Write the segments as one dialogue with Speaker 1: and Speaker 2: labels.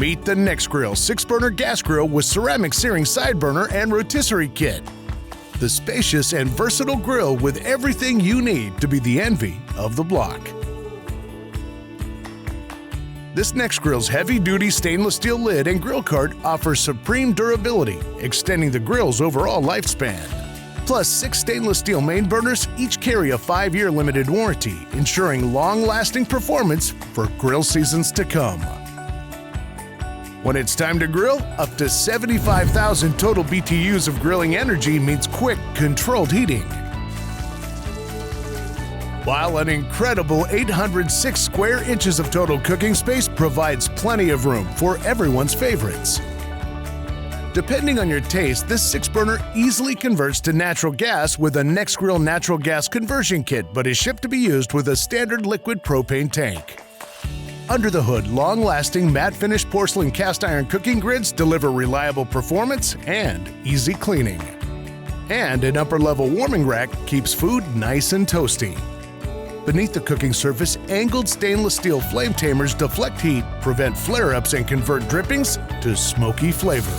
Speaker 1: Meet the Nexgrill 6-burner gas grill with ceramic searing side burner and rotisserie kit. The spacious and versatile grill with everything you need to be the envy of the block. This Nexgrill's heavy-duty stainless steel lid and grill cart offers supreme durability, extending the grill's overall lifespan. Plus, 6 stainless steel main burners each carry a 5-year limited warranty, ensuring long-lasting performance for grill seasons to come. When it's time to grill, up to 75,000 total BTUs of grilling energy means quick, controlled heating. While an incredible 806 square inches of total cooking space provides plenty of room for everyone's favorites. Depending on your taste, this 6-burner easily converts to natural gas with a Nexgrill natural gas conversion kit, but is shipped to be used with a standard liquid propane tank. Under the hood, long-lasting matte finish porcelain cast iron cooking grids deliver reliable performance and easy cleaning. And an upper-level warming rack keeps food nice and toasty. Beneath the cooking surface, angled stainless steel flame tamers deflect heat, prevent flare-ups, and convert drippings to smoky flavor.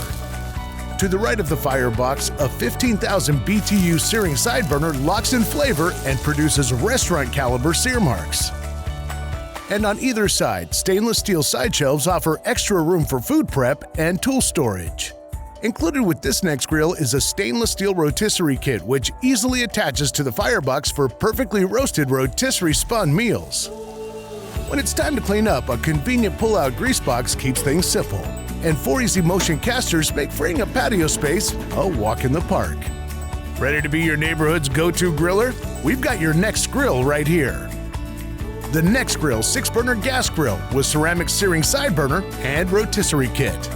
Speaker 1: To the right of the firebox, a 15,000 BTU searing side burner locks in flavor and produces restaurant-caliber sear marks. And on either side, stainless steel side shelves offer extra room for food prep and tool storage. Included with this Nexgrill is a stainless steel rotisserie kit which easily attaches to the firebox for perfectly roasted rotisserie spun meals. When it's time to clean up, a convenient pull-out grease box keeps things simple. And 4 easy motion casters make freeing up patio space a walk in the park. Ready to be your neighborhood's go-to griller? We've got your Nexgrill right here. The Nexgrill 6-burner gas grill with ceramic searing side burner and rotisserie kit.